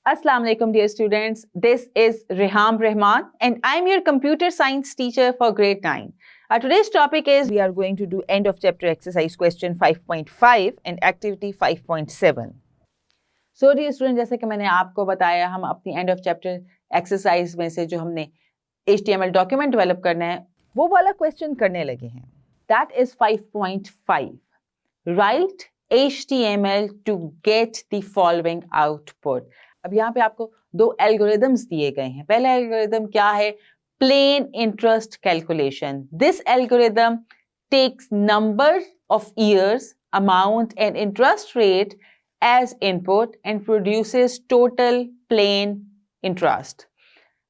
Assalamu alaikum dear students, this is Reham Rehman and I'm your computer science teacher for grade 9. Today's topic is we are going to do end of chapter exercise question 5.5 and activity 5.7. So dear students, जैसे कि मैंने आपको बताया हम अपनी end of chapter exercise में से जो हमने HTML document develop करना है वो वाला question करने लगे हैं. That is 5.5. Write HTML to get the following output. अब यहाँ पे आपको दो एल्गोरिदम्स दिए गए हैं. पहला एल्गोरिदम क्या है? Plain interest calculation. This algorithm takes number of years, amount and interest rate as input and produces total plain interest.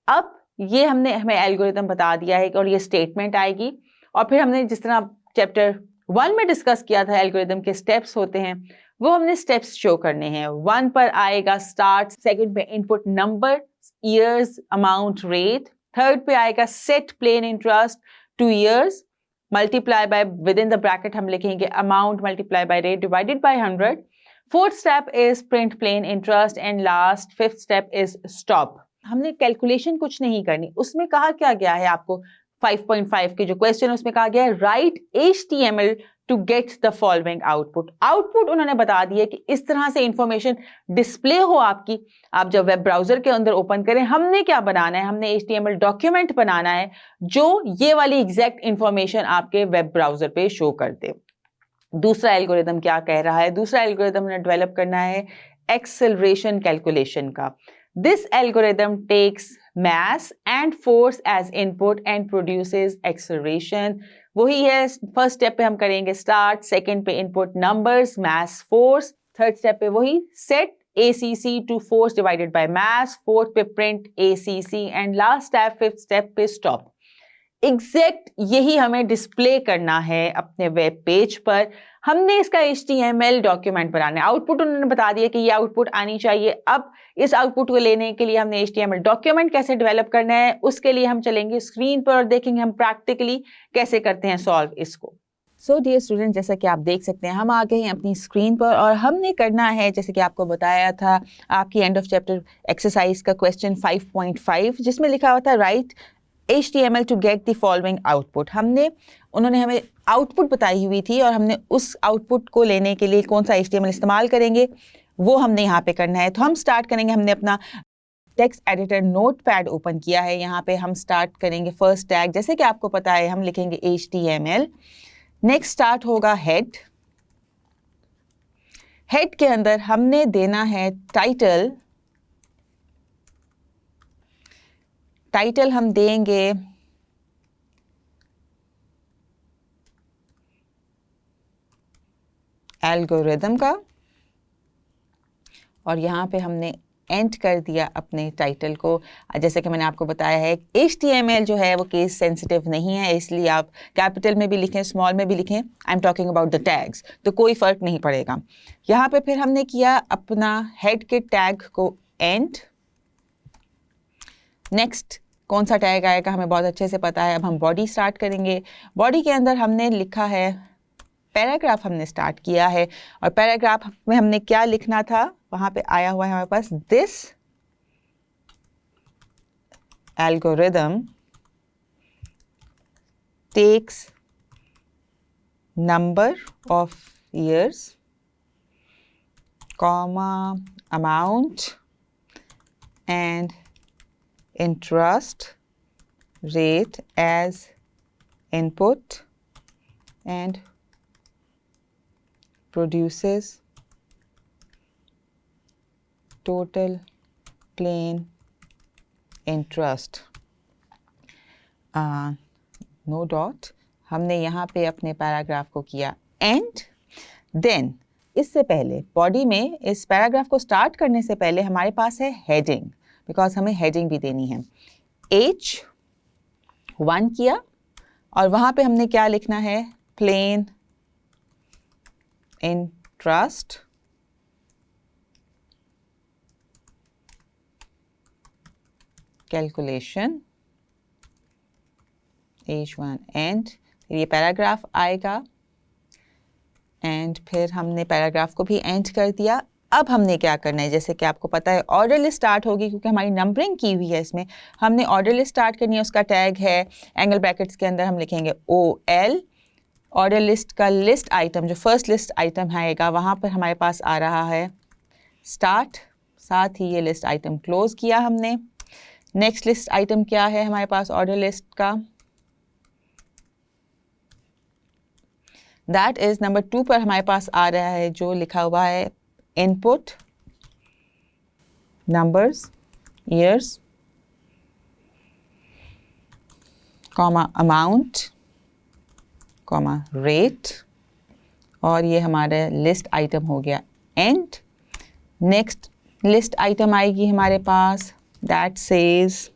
अब ये हमें एल्गोरिदम बता दिया है और ये स्टेटमेंट आएगी और फिर हमने जिस तरह चैप्टर 1 में डिस्कस किया था एल्गोरिदम के स्टेप्स होते हैं वो हमने स्टेप्स शो करने हैं. 1 पर आएगा स्टार्ट, सेकंड पे input number, years, amount, rate. Third पे आएगा set plain interest 2 years multiply by with in the bracket हम लिखेंगे amount multiply by rate divided by 100. Fourth step is print plain interest and last fifth step is stop. हमने calculation कुछ नहीं करनी. उसमें कहा क्या गया है आपको 5.5 के जो क्वेश्चन उसमें कहा गया है write HTML to get the following output. Output उन्होंने बता दिया कि इस तरह से इंफॉर्मेशन डिस्प्ले हो आपकी. आप जब वेब ब्राउजर के अंदर ओपन करें हमने क्या बनाना है? हमने HTML डॉक्यूमेंट बनाना है जो ये वाली एग्जैक्ट इंफॉर्मेशन आपके वेब ब्राउजर पे शो कर दे. दूसरा एल्गोरिदम क्या कह रहा है? दूसरा एल्गोरिदम ने डेवलप करना है एक्सेलरेशन कैलकुलेशन का. This algorithm takes mass and force as input and produces acceleration. वही है. फर्स्ट स्टेप पे हम करेंगे स्टार्ट, सेकंड पे input numbers, mass, force. Third step पे वही set ACC to force divided by mass. Fourth पे print ACC and last step fifth step पे स्टॉप. एग्जैक्ट यही हमें डिस्प्ले करना है अपने वेब पेज पर. हमने इसका HTML डॉक्यूमेंट बनाना है. आउटपुट उन्होंने बता दिया कि ये आउटपुट आनी चाहिए. अब इस आउटपुट को लेने के लिए हमने HTML डॉक्यूमेंट कैसे डेवलप करना है उसके लिए हम चलेंगे स्क्रीन पर और देखेंगे हम प्रैक्टिकली कैसे करते हैं सॉल्व इसको. सो डियर स्टूडेंट, जैसा कि आप देख सकते हैं हम आ गए हैं अपनी स्क्रीन पर और हमने करना है जैसे कि आपको बताया था आपकी एंड ऑफ चैप्टर एक्सरसाइज का क्वेश्चन 5.5 जिसमें लिखा हुआ था right HTML to get the following output. उन्होंने हमें आउटपुट बताई हुई थी और हमने उस आउटपुट को लेने के लिए कौन सा HTML इस्तेमाल करेंगे वो हमने यहाँ पे करना है. तो हम स्टार्ट करेंगे. हमने अपना टेक्स्ट एडिटर नोटपैड ओपन किया है. यहाँ पे हम स्टार्ट करेंगे फर्स्ट टैग. जैसे कि आपको पता है हम लिखेंगे HTML. नेक्स्ट स्टार्ट होगा हेड. हेड के अंदर हमने देना है टाइटल. टाइटल हम देंगे एल्गोरिदम का और यहाँ पे हमने एंड कर दिया अपने टाइटल को. जैसे कि मैंने आपको बताया है HTML जो है वो केस सेंसिटिव नहीं है इसलिए आप कैपिटल में भी लिखें स्मॉल में भी लिखें. I am talking about the tags तो कोई फ़र्क नहीं पड़ेगा. यहाँ पे फिर हमने किया अपना हेड के टैग को एंड. नेक्स्ट कौन सा टैग आएगा हमें बहुत अच्छे से पता है. अब हम बॉडी स्टार्ट करेंगे. बॉडी के अंदर हमने लिखा है पैराग्राफ. हमने स्टार्ट किया है और पैराग्राफ में हमने क्या लिखना था वहाँ पे आया हुआ है हमारे पास this algorithm takes number of years comma amount and interest rate as input and produces total plain interest. No dot. हमने यहाँ पे अपने पैराग्राफ को किया एंड. देन इससे पहले बॉडी में इस पैराग्राफ को स्टार्ट करने से पहले हमारे पास है हेडिंग बिकॉज हमें हेडिंग भी देनी है. H1 किया और वहाँ पे हमने क्या लिखना है plain interest calculation H1 and ये पैराग्राफ आएगा एंड फिर हमने पैराग्राफ को भी एंड कर दिया. अब हमने क्या करना है, जैसे कि आपको पता है ऑर्डर लिस्ट स्टार्ट होगी क्योंकि हमारी नंबरिंग की हुई है इसमें, हमने ऑर्डर लिस्ट स्टार्ट करनी है। उसका टैग है एंगल ब्रैकेट्स के अंदर हम लिखेंगे OL। ऑर्डर लिस्ट का लिस्ट आइटम जो फर्स्ट लिस्ट आइटम आएगा वहाँ पर हमारे पास आ रहा है स्टार्ट, साथ ही ये लिस्ट आइटम क्लोज किया हमने। नेक्स्ट लिस्ट आइटम क्या है हमारे पास ऑर्डर लिस्ट का, दैट इज नंबर 2 पर हमारे पास आ रहा है जो लिखा हुआ है input numbers, years, comma amount, comma rate, और ये हमारा लिस्ट आइटम हो गया एंड। नेक्स्ट लिस्ट आइटम आएगी हमारे पास that says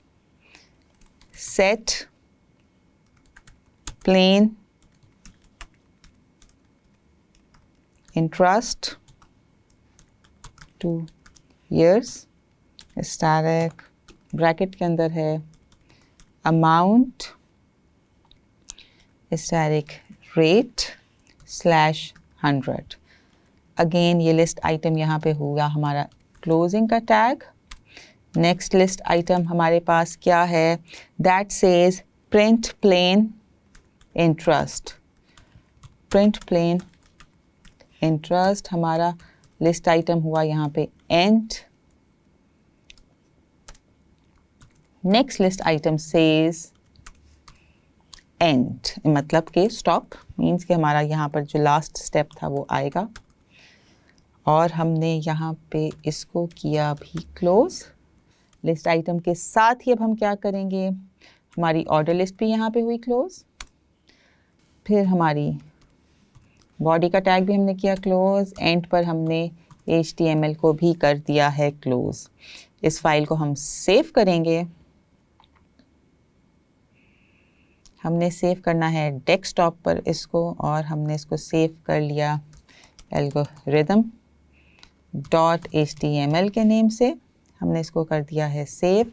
set plain interest to years, static bracket के अंदर है अमाउंट, स्टैटिक रेट /100। अगेन ये लिस्ट आइटम यहाँ पे होगा हमारा क्लोजिंग का टैग। नेक्स्ट लिस्ट आइटम हमारे पास क्या है, that says print plain interest. Print plain interest हमारा लिस्ट आइटम हुआ यहाँ पे end. Next list item says end, मतलब कि स्टॉप, मीन्स कि हमारा यहाँ पर जो लास्ट स्टेप था वो आएगा और हमने यहाँ पे इसको किया भी क्लोज। लिस्ट आइटम के साथ ही अब हम क्या करेंगे, हमारी ऑर्डर लिस्ट भी यहाँ पे हुई क्लोज, फिर हमारी बॉडी का टैग भी हमने किया क्लोज, एंड पर हमने HTML को भी कर दिया है क्लोज। इस फाइल को हम सेव करेंगे। हमने सेव करना है डेस्कटॉप पर इसको और हमने इसको सेव कर लिया algorithm.html के नेम से, हमने इसको कर दिया है सेव।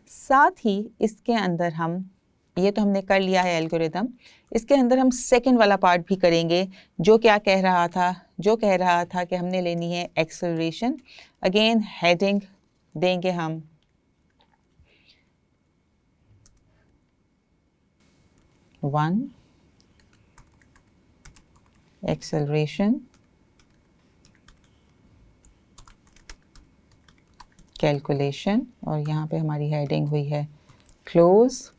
साथ ही इसके अंदर हम, ये तो हमने कर लिया है एल्गोरिदम, इसके अंदर हम सेकंड वाला पार्ट भी करेंगे जो क्या कह रहा था, जो कह रहा था कि हमने लेनी है एक्सेलरेशन। अगेन हेडिंग देंगे हम वन एक्सेलरेशन कैलकुलेशन और यहाँ पे हमारी हेडिंग हुई है क्लोज।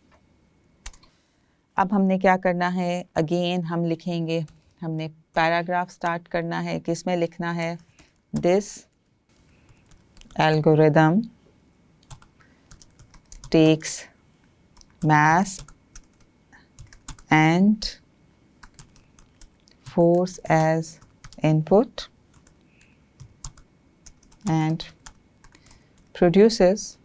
अब हमने क्या करना है, अगेन हम लिखेंगे, हमने पैराग्राफ स्टार्ट करना है, किसमें लिखना है, this algorithm takes mass and force as input and produces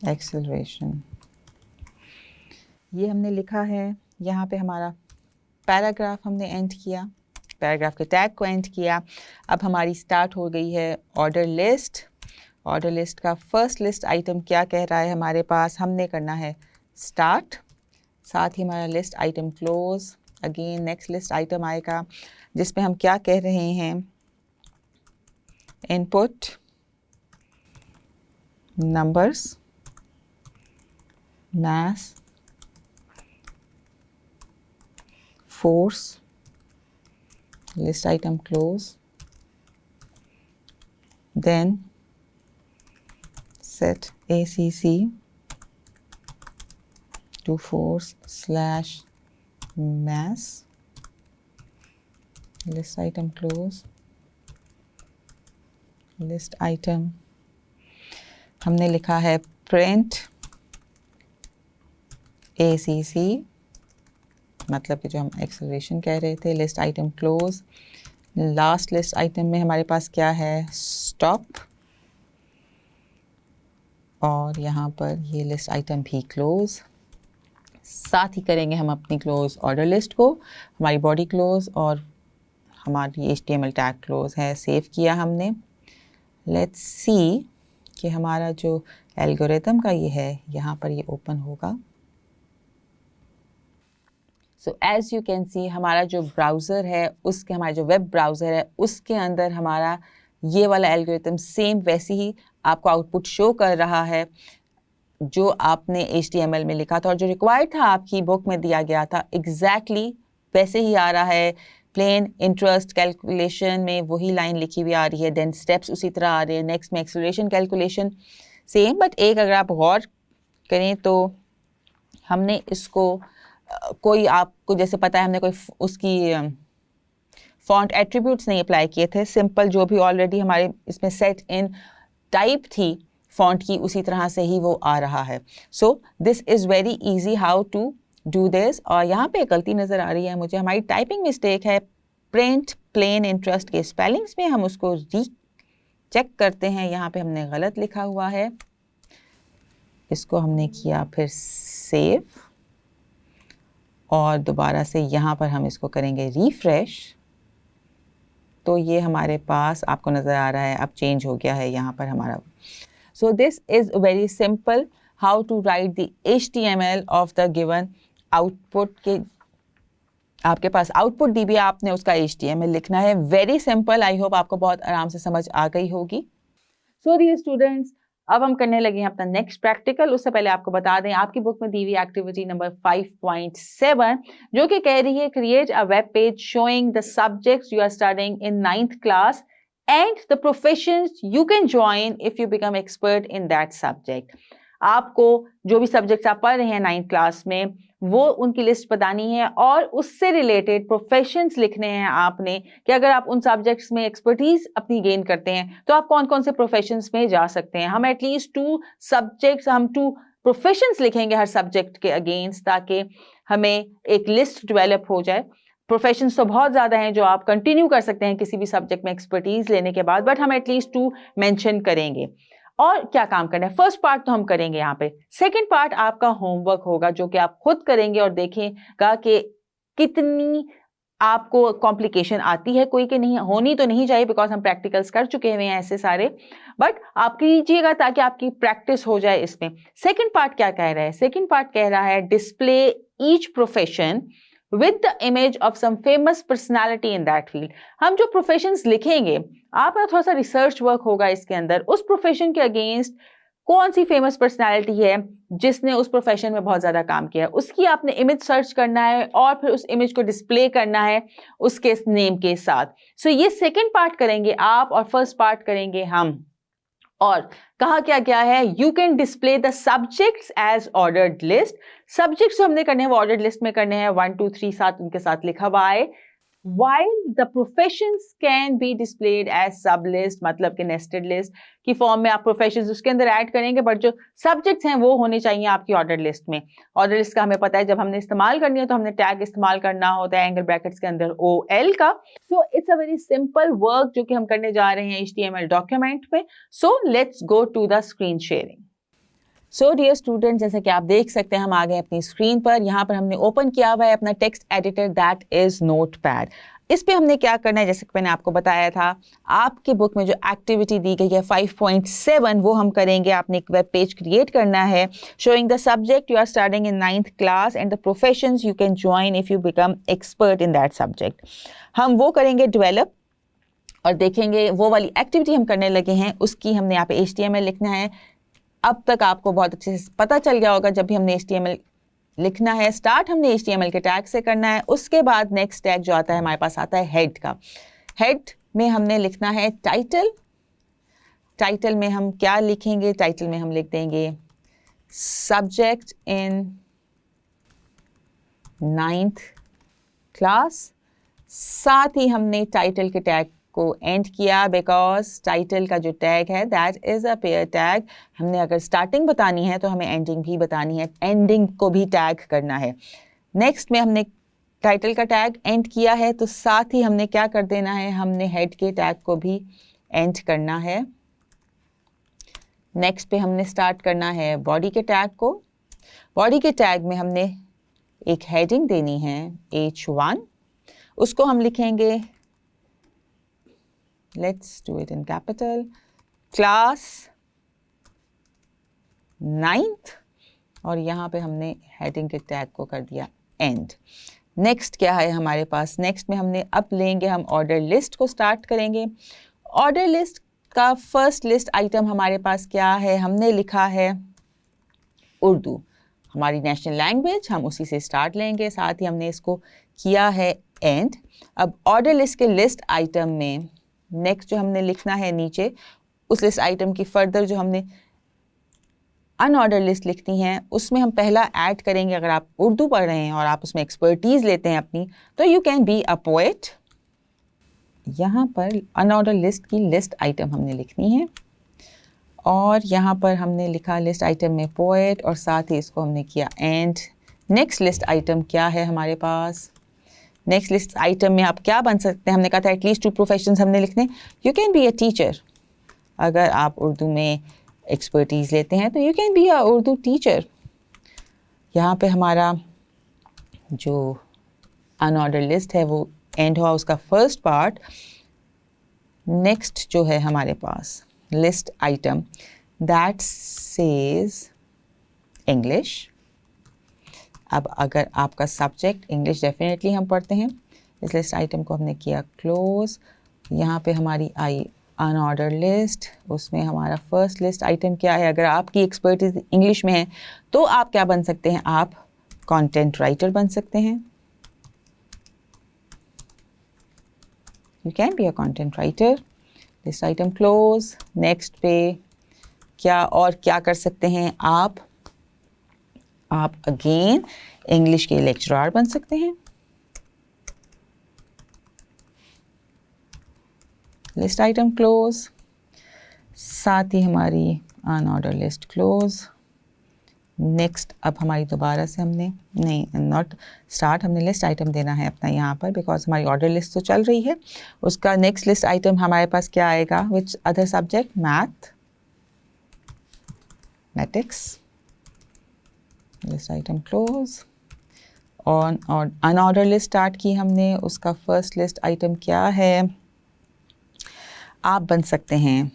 acceleration। ये हमने लिखा है, यहाँ पे हमारा पैराग्राफ हमने एंड किया, पैराग्राफ के टैग को एंड किया। अब हमारी स्टार्ट हो गई है ऑर्डर लिस्ट। ऑर्डर लिस्ट का फर्स्ट लिस्ट आइटम क्या कह रहा है हमारे पास, हमने करना है स्टार्ट, साथ ही हमारा list item close. Again next list item आएगा जिसमें हम क्या कह रहे हैं, input numbers mass force list item close, then set ACC to force / mass list item close, list item हमने लिखा है print ACC, मतलब कि जो हम एक्सेलरेशन कह रहे थे, list item close. Last list item में हमारे पास क्या है, स्टॉप, और यहाँ पर ये लिस्ट आइटम भी क्लोज। साथ ही करेंगे हम अपनी क्लोज ऑर्डर लिस्ट को, हमारी बॉडी क्लोज और हमारी HTML टैग क्लोज है, सेव किया हमने। लेट्स सी कि हमारा जो एल्गोरिथम का ये है, यहाँ पर ये ओपन होगा। So as you can see हमारा जो ब्राउज़र है उसके हमारा जो वेब ब्राउज़र है उसके अंदर हमारा ये वाला एल्गोरिथम सेम वैसे ही आपको आउटपुट शो कर रहा है जो आपने HTML में लिखा था और जो रिक्वायर्ड था आपकी बुक में दिया गया था एग्जैक्टली वैसे ही आ रहा है। प्लेन इंटरेस्ट कैलकुलेशन में वही लाइन लिखी हुई आ रही है, देन स्टेप्स उसी तरह आ रहे हैं, नेक्स्ट में एक्सेलरेशन कैलकुलेशन सेम, बट एक अगर आप गौर करें तो हमने इसको कोई आपको जैसे पता है हमने कोई उसकी फॉन्ट एट्रीब्यूट्स नहीं अप्लाई किए थे, सिंपल जो भी ऑलरेडी हमारे इसमें सेट इन टाइप थी फॉन्ट की उसी तरह से ही वो आ रहा है। So this is very easy how to do this. और यहाँ पे गलती नज़र आ रही है मुझे, हमारी टाइपिंग मिस्टेक है, प्रिंट प्लेन इंटरेस्ट के स्पेलिंग्स में हम उसको री चेक करते हैं, यहाँ पे हमने गलत लिखा हुआ है, इसको हमने किया फिर सेव और दोबारा से यहाँ पर हम इसको करेंगे रिफ्रेश, तो ये हमारे पास आपको नज़र आ रहा है अब चेंज हो गया है यहाँ पर हमारा। So this is very simple how to write the HTML of the given output के आपके पास आउटपुट दी भी आपने उसका HTML लिखना है, वेरी सिंपल। आई होप आपको बहुत आराम से समझ आ गई होगी। सो डियर स्टूडेंट्स, अब हम करने लगे हैं अपना नेक्स्ट प्रैक्टिकल। उससे पहले आपको बता दें आपकी बुक में दी हुई एक्टिविटी नंबर 5.7 जो कि कह रही है create a web page showing the subjects you are studying in 9th class and the professions you can join if you become expert in that subject. आपको जो भी सब्जेक्ट्स आप पढ़ रहे हैं 9th क्लास में वो उनकी लिस्ट बतानी है और उससे रिलेटेड प्रोफेशंस लिखने हैं आपने कि अगर आप उन सब्जेक्ट्स में एक्सपर्टीज अपनी गेन करते हैं तो आप कौन कौन से प्रोफेशंस में जा सकते हैं। हम एटलीस्ट 2 सब्जेक्ट्स, हम 2 प्रोफेशंस लिखेंगे हर सब्जेक्ट के अगेंस्ट, ताकि हमें एक लिस्ट डेवलप हो जाए। प्रोफेशंस तो बहुत ज़्यादा हैं जो आप कंटिन्यू कर सकते हैं किसी भी सब्जेक्ट में एक्सपर्टीज लेने के बाद, बट हम एटलीस्ट 2 मेंशन करेंगे। और क्या काम करना है, फर्स्ट पार्ट तो हम करेंगे यहाँ पे, सेकंड पार्ट आपका होमवर्क होगा जो कि आप खुद करेंगे और देखेगा कि कितनी आपको कॉम्प्लिकेशन आती है, कोई के नहीं होनी तो नहीं चाहिए बिकॉज हम प्रैक्टिकल्स कर चुके हुए हैं ऐसे सारे, बट आप कीजिएगा ताकि आपकी प्रैक्टिस हो जाए इसमें। सेकंड पार्ट क्या कह रहा है, सेकंड पार्ट कह रहा है display each profession with the image of some famous personality in that field। हम जो प्रोफेशंस लिखेंगे आपका थोड़ा सा रिसर्च वर्क होगा इसके अंदर, उस प्रोफेशन के अगेंस्ट कौन सी फेमस पर्सनालिटी है जिसने उस प्रोफेशन में बहुत ज़्यादा काम किया है, उसकी आपने इमेज सर्च करना है और फिर उस इमेज को डिस्प्ले करना है उसके नेम के साथ। सो ये सेकेंड पार्ट करेंगे आप और फर्स्ट पार्ट करेंगे हम। और कहा क्या क्या है, you can display the subjects as ordered list. Subjects जो हमने करने हैं वो ऑर्डर्ड लिस्ट में करने हैं, 1 2 3 7 उनके साथ लिखा हुआ है। while the professions can be displayed as sub list, मतलब कि nested list की फॉर्म में आप प्रोफेशंस उसके अंदर ऐड करेंगे, बट जो सब्जेक्ट्स हैं वो होने चाहिए आपकी ऑर्डर लिस्ट में। ऑर्डर लिस्ट का हमें पता है जब हमने इस्तेमाल करनी है तो हमने टैग इस्तेमाल करना होता है एंगल ब्रैकेट्स के अंदर OL का। So it's a very simple work जो कि हम करने जा रहे हैं HTML डॉक्यूमेंट में। So let's go to the screen sharing. So dear student, जैसे कि आप देख सकते हैं हम आ गए अपनी स्क्रीन पर। यहाँ पर हमने ओपन किया हुआ है अपना text editor, that is notepad. इस पे हमने क्या करना है, जैसे कि मैंने आपको बताया था आपकी बुक में जो एक्टिविटी दी गई है 5.7 वो हम करेंगे। आपने एक वेब पेज क्रिएट करना है showing the subject you are studying in 9th class and the professions you can join if you become expert in that subject. हम वो करेंगे डेवलप और देखेंगे वो वाली एक्टिविटी हम करने लगे हैं उसकी हमने यहाँ पे HTML लिखना है। अब तक आपको बहुत अच्छे से पता चल गया होगा जब भी हमने HTML लिखना है, स्टार्ट हमने HTML के टैग से करना है, उसके बाद नेक्स्ट टैग जो आता है हमारे पास आता है हेड का। हेड में हमने लिखना है टाइटल। टाइटल में हम क्या लिखेंगे, टाइटल में हम लिख देंगे सब्जेक्ट इन 9th क्लास। साथ ही हमने टाइटल के टैग को एंड किया बिकॉज टाइटल का जो टैग है that is a pair tag. हमने अगर स्टार्टिंग बतानी है तो हमें एंडिंग भी बतानी है, एंडिंग को भी टैग करना है। नेक्स्ट में हमने टाइटल का टैग एंड किया है तो साथ ही हमने क्या कर देना है, हमने हेड के टैग को भी एंड करना है। नेक्स्ट पे हमने स्टार्ट करना है बॉडी के टैग को। बॉडी के टैग में हमने एक हेडिंग देनी है H1, उसको हम लिखेंगे, let's do it in capital, class 9th, और यहाँ पे हमने हेडिंग के टैग को कर दिया end। नेक्स्ट क्या है हमारे पास, नेक्स्ट में हमने अब लेंगे हम ऑर्डर लिस्ट को स्टार्ट करेंगे। ऑर्डर लिस्ट का फर्स्ट लिस्ट आइटम हमारे पास क्या है, हमने लिखा है उर्दू, हमारी नेशनल लैंग्वेज, हम उसी से स्टार्ट लेंगे, साथ ही हमने इसको किया है एंड। अब ऑर्डर लिस्ट के लिस्ट आइटम में नेक्स्ट जो हमने लिखना है नीचे, उस लिस्ट आइटम की फर्दर जो हमने अनऑर्डर लिस्ट लिखनी है उसमें हम पहला ऐड करेंगे, अगर आप उर्दू पढ़ रहे हैं और आप उसमें एक्सपर्टीज़ लेते हैं अपनी, तो you can be a poet. यहाँ पर अनऑर्डर लिस्ट की लिस्ट आइटम हमने लिखनी है और यहाँ पर हमने लिखा लिस्ट आइटम में पोएट और साथ ही इसको हमने किया एंड। नेक्स्ट लिस्ट आइटम क्या है हमारे पास, नेक्स्ट लिस्ट आइटम में आप क्या बन सकते हैं, हमने कहा था एटलीस्ट 2 प्रोफेशंस हमने लिखने। You can be a teacher, अगर आप उर्दू में एक्सपर्टीज़ लेते हैं तो you can be a Urdu teacher. यहाँ पे हमारा जो अनऑर्डर लिस्ट है वो एंड हुआ उसका फर्स्ट पार्ट। नेक्स्ट जो है हमारे पास list item that says English. अब अगर आपका सब्जेक्ट इंग्लिश डेफिनेटली हम पढ़ते हैं, इस लिस्ट आइटम को हमने किया क्लोज। यहाँ पे हमारी आई अनऑर्डर लिस्ट, उसमें हमारा फर्स्ट लिस्ट आइटम क्या है, अगर आपकी एक्सपर्टीज इंग्लिश में है तो आप क्या बन सकते हैं, आप कंटेंट राइटर बन सकते हैं। You can be a content writer. List item close. Next पे क्या और क्या कर सकते हैं आप अगेन इंग्लिश के लेक्चरर बन सकते हैं। लिस्ट आइटम क्लोज, साथ ही हमारी अनऑर्डर लिस्ट क्लोज। नेक्स्ट अब हमारी दोबारा से हमने नॉट स्टार्ट, हमने लिस्ट आइटम देना है अपना यहाँ पर, बिकॉज हमारी ऑर्डर लिस्ट तो चल रही है। उसका नेक्स्ट लिस्ट आइटम हमारे पास क्या आएगा, which other subject, mathematics. List item close. और अनऑर्डर लिस्ट स्टार्ट की हमने, उसका फर्स्ट लिस्ट आइटम क्या है, आप बन सकते हैं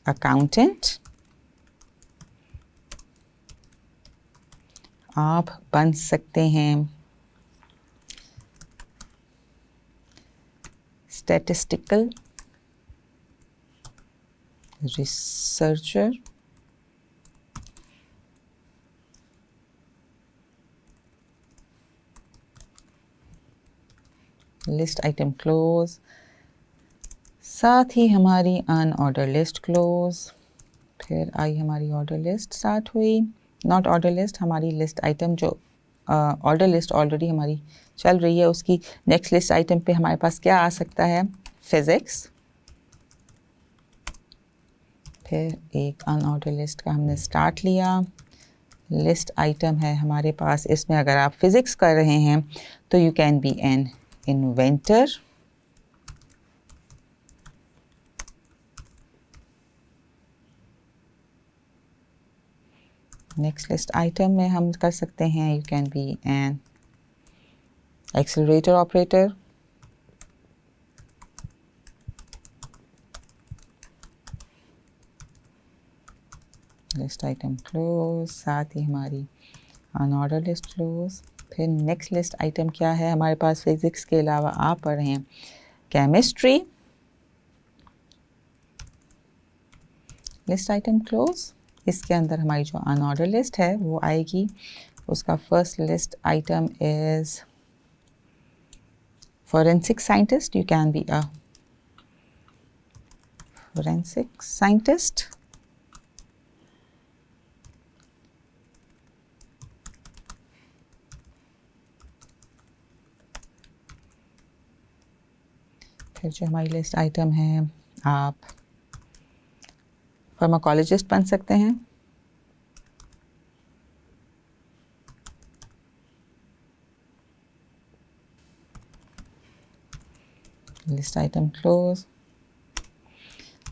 अकाउंटेंट, आप बन सकते हैं statistical researcher, list item close. साथ ही हमारी अनऑर्डर लिस्ट क्लोज। फिर आई हमारी ऑर्डर लिस्ट स्टार्ट हुई, नॉट ऑर्डर लिस्ट, हमारी लिस्ट आइटम जो ऑर्डर लिस्ट ऑलरेडी हमारी चल रही है, उसकी नेक्स्ट लिस्ट आइटम पे हमारे पास क्या आ सकता है, फिज़िक्स। फिर एक अनऑर्डर लिस्ट का हमने स्टार्ट लिया, लिस्ट आइटम है हमारे पास, इसमें अगर आप फिज़िक्स कर रहे हैं तो you can be an inventor. Next list item में हम कर सकते हैं, you can be an accelerator operator. List item close, साथ ही हमारी अनऑर्डर लिस्ट क्लोज। फिर नेक्स्ट लिस्ट आइटम क्या है हमारे पास, फिजिक्स के अलावा आप पढ़ रहे हैं केमिस्ट्री। List item close. इसके अंदर हमारी जो अनऑर्डर लिस्ट है वो आएगी, उसका first list item is forensic scientist, you can be a forensic scientist. फिर जो हमारी लिस्ट आइटम है, आप फार्माकोलॉजिस्ट बन सकते हैं। List item close,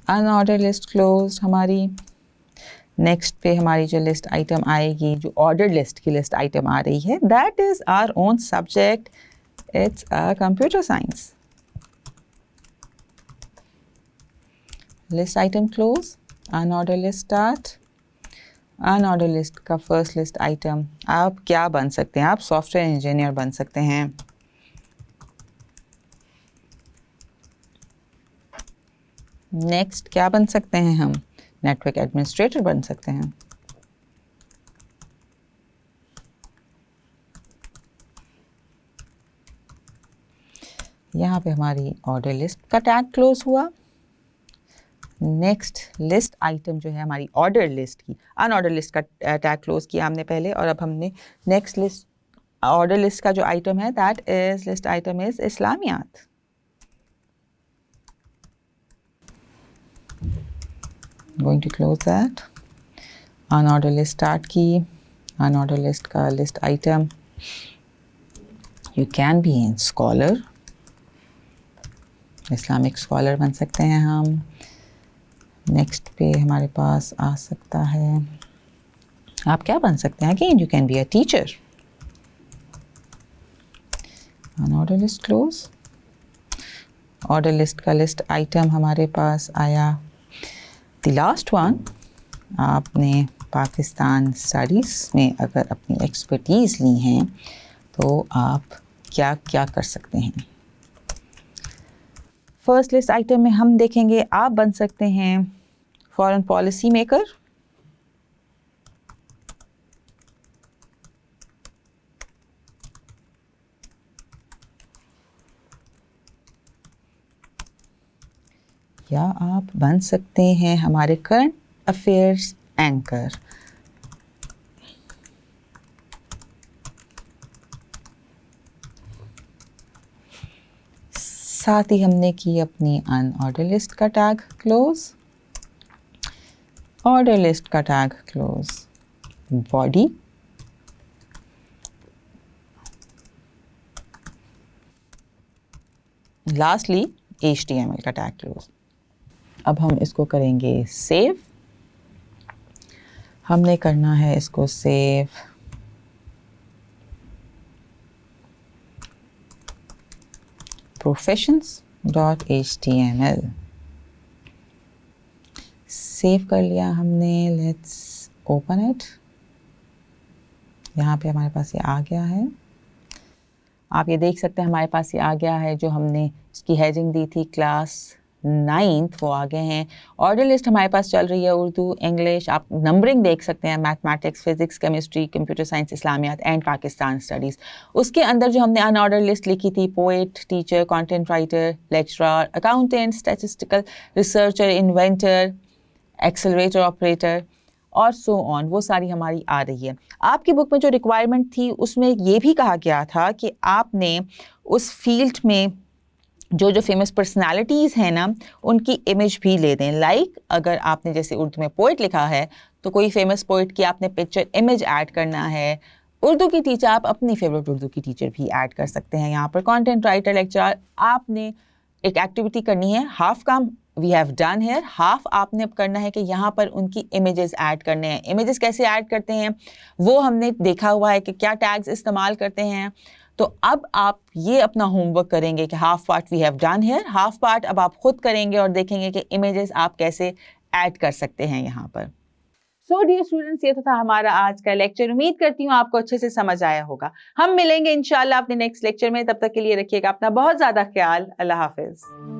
unorder list close हमारी। नेक्स्ट पे हमारी जो लिस्ट आइटम आएगी, जो ऑर्डर लिस्ट की लिस्ट आइटम आ रही है, that is our own subject, it's a computer science. List item close, unorder list start. Unorder list का फर्स्ट लिस्ट आइटम, आप क्या बन सकते हैं? आप सॉफ्टवेयर इंजीनियर बन सकते हैं। नेक्स्ट क्या बन सकते हैं हम? नेटवर्क एडमिनिस्ट्रेटर बन सकते हैं। यहाँ पे हमारी ऑर्डर लिस्ट का टैग क्लोज हुआ। नेक्स्ट लिस्ट आइटम जो है हमारी ऑर्डर लिस्ट की, अनऑर्डर लिस्ट का टैग क्लोज किया हमने पहले, और अब हमने नेक्स्ट लिस्ट ऑर्डर लिस्ट का जो आइटम है that is list item is Islamiyat. Going to close that. Unorder list start की, अनऑर्डर लिस्ट का list item, you can be in scholar, Islamic scholar बन सकते हैं हम। नेक्स्ट पे हमारे पास आ सकता है, आप क्या बन सकते हैं? Again you can be a teacher. Order list close. Order list का लिस्ट आइटम हमारे पास आया। द लास्ट वन, आपने पाकिस्तान स्टडीज़ में अगर अपनी एक्सपर्टीज़ ली हैं तो आप क्या क्या कर सकते हैं? फर्स्ट लिस्ट आइटम में हम देखेंगे आप बन सकते हैं फॉरेन पॉलिसी मेकर, या आप बन सकते हैं हमारे करंट अफेयर्स एंकर। साथ ही हमने की अपनी अनऑर्डर लिस्ट का टैग क्लोज, ऑर्डर लिस्ट का tag close, body, lastly HTML का टैग क्लोज। अब हम इसको करेंगे सेव। हमने करना है इसको सेव। professions.html सेव कर लिया हमने। Let's open it. यहाँ पे हमारे पास ये आ गया है। आप ये देख सकते हैं हमारे पास ये आ गया है। जो हमने इसकी हेडिंग दी थी क्लास 9th वो आ गए हैं। ऑर्डर लिस्ट हमारे पास चल रही है उर्दू, इंग्लिश, आप नंबरिंग देख सकते हैं, mathematics, physics, chemistry, computer science, Islamiyat and Pakistan studies. उसके अंदर जो हमने अनऑर्डर लिस्ट लिखी थी, poet, teacher, content writer, lecturer, accountant, statistical researcher, inventor, accelerator operator और सो ऑन, वो सारी हमारी आ रही है। आपकी बुक में जो रिक्वायरमेंट थी उसमें ये भी कहा गया था कि आपने उस फील्ड में जो जो फेमस पर्सनालिटीज़ हैं ना उनकी इमेज भी ले दें। लाइक अगर आपने जैसे उर्दू में पोइट लिखा है तो कोई फेमस पोइट की आपने पिक्चर इमेज ऐड करना है। उर्दू की टीचर, आप अपनी फेवरेट उर्दू की टीचर भी ऐड कर सकते हैं। यहाँ पर कंटेंट राइटर, लेक्चरर, आपने एक एक्टिविटी करनी है। हाफ काम we have done here, half आपने अब करना है कि यहाँ पर उनकी इमेजेस ऐड करने हैं। इमेजेस कैसे ऐड करते हैं वो हमने देखा हुआ है कि क्या टैग्स इस्तेमाल करते हैं। तो अब आप ये अपना होमवर्क करेंगे कि half part we have done here, half part अब आप खुद करेंगे और देखेंगे कि इमेजेस आप कैसे ऐड कर सकते हैं यहाँ पर। सो डियर स्टूडेंट्स, ये तो था हमारा आज का लेक्चर। उम्मीद करती हूँ आपको अच्छे से समझ आया होगा। हम मिलेंगे इंशाल्लाह अपने नेक्स्ट लेक्चर में। तब तक के लिए रखिएगा अपना बहुत ज़्यादा ख्याल। अल्लाह हाफिज़।